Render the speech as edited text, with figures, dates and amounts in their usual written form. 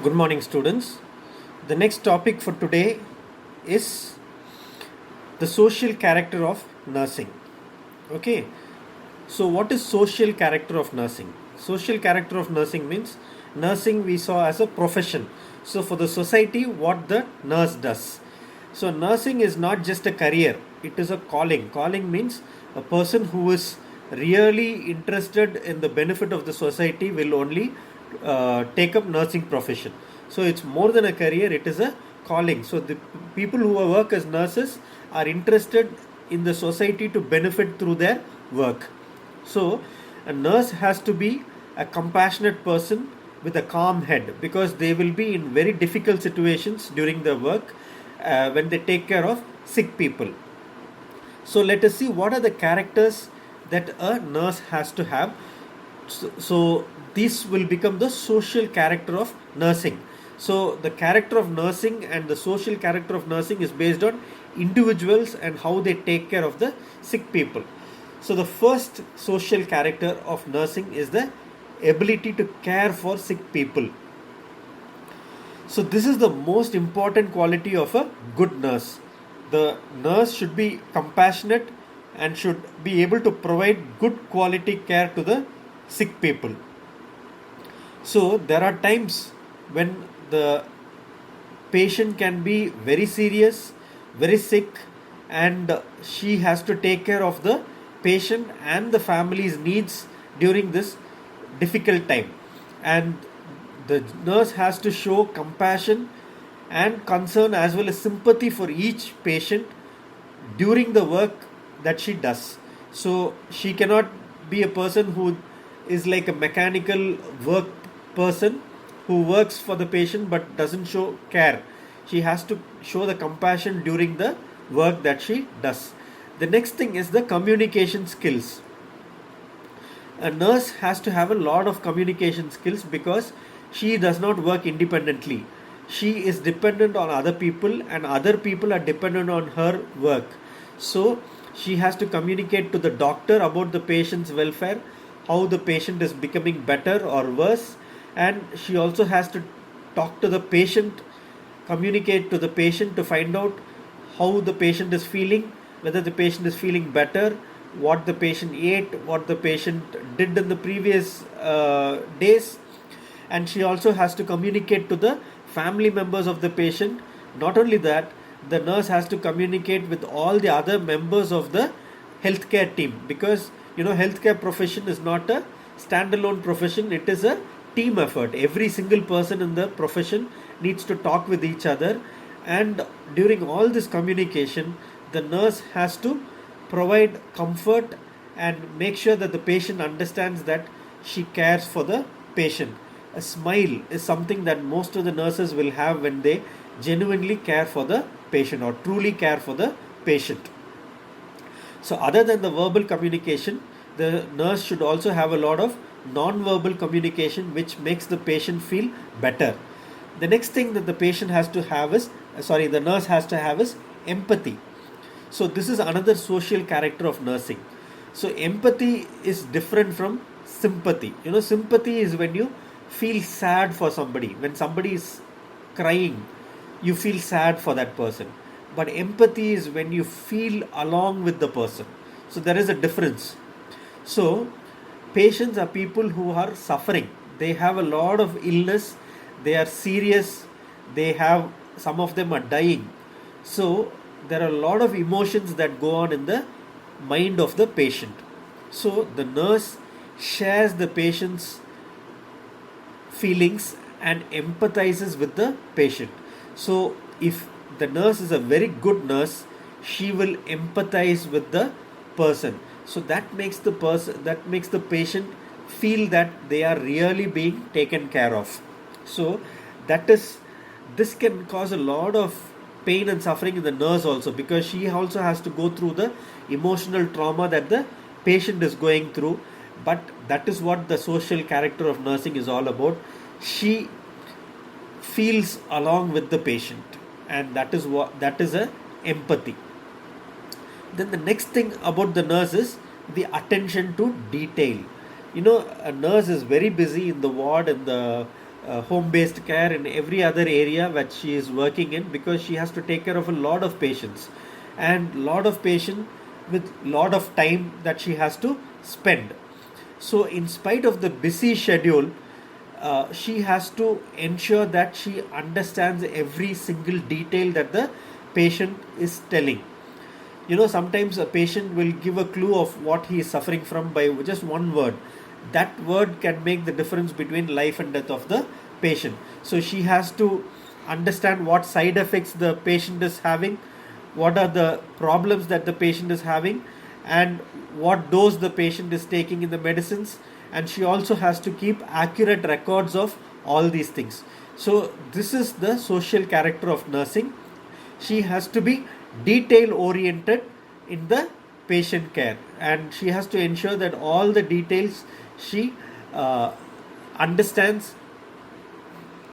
Good morning, students. The next topic for today is the social character of nursing. Okay, so what is social character of nursing? Social character of nursing means nursing we saw as a profession. So, for the society, what the nurse does. So, nursing is not just a career, it is a calling. Calling means a person who is really interested in the benefit of the society will only take up nursing profession. So, it's more than a career, it is a calling. So, the people who work as nurses are interested in the society to benefit through their work. So, a nurse has to be a compassionate person with a calm head because they will be in very difficult situations during their work when they take care of sick people. So, let us see what are the characters that a nurse has to have. So this will become the social character of nursing. So the character of nursing and the social character of nursing is based on individuals and how they take care of the sick people. So the first social character of nursing is the ability to care for sick people. So this is the most important quality of a good nurse. The nurse should be compassionate and should be able to provide good quality care to the sick people. So there are times when the patient can be very serious, very sick, and she has to take care of the patient and the family's needs during this difficult time. And the nurse has to show compassion and concern as well as sympathy for each patient during the work that she does. So she cannot be a person who is like a mechanical work person who works for the patient but doesn't show care. She has to show the compassion during the work that she does. The next thing is the communication skills. A nurse has to have a lot of communication skills because she does not work independently. She is dependent on other people and other people are dependent on her work. So she has to communicate to the doctor about the patient's welfare, how the patient is becoming better or worse, and she also has to talk to the patient, communicate to the patient to find out how the patient is feeling, whether the patient is feeling better, what the patient ate, what the patient did in the previous days. And she also has to communicate to the family members of the patient. Not only that, the nurse has to communicate with all the other members of the healthcare team, because healthcare profession is not a standalone profession, it is a team effort. Every single person in the profession needs to talk with each other, and during all this communication the nurse has to provide comfort and make sure that the patient understands that she cares for the patient. A smile is something that most of the nurses will have when they genuinely care for the patient or truly care for the patient. So, other than the verbal communication, the nurse should also have a lot of non-verbal communication which makes the patient feel better. The next thing that the patient has to have is, the nurse has to have is empathy. So, this is another social character of nursing. So, empathy is different from sympathy. Sympathy is when you feel sad for somebody. When somebody is crying, you feel sad for that person. But empathy is when you feel along with the person. So there is a difference. So patients are people who are suffering. They have a lot of illness. They are serious. Some of them are dying. So there are a lot of emotions that go on in the mind of the patient. So the nurse shares the patient's feelings and empathizes with the patient. So if the nurse is a very good nurse, she will empathize with the person. So that makes the patient feel that they are really being taken care of. So this can cause a lot of pain and suffering in the nurse also, because she also has to go through the emotional trauma that the patient is going through. But that is what the social character of nursing is all about. She feels along with the patient, and that is a empathy. Then the next thing about the nurse is the attention to detail. A nurse is very busy in the ward, in the home based care, in every other area that she is working in, because she has to take care of a lot of patients and lot of patient with lot of time that she has to spend. So in spite of the busy schedule, she has to ensure that she understands every single detail that the patient is telling. Sometimes a patient will give a clue of what he is suffering from by just one word. That word can make the difference between life and death of the patient. So she has to understand what side effects the patient is having, what are the problems that the patient is having, and what dose the patient is taking in the medicines. And she also has to keep accurate records of all these things. So this is the social character of nursing. She has to be detail oriented in the patient care, and she has to ensure that all the details she understands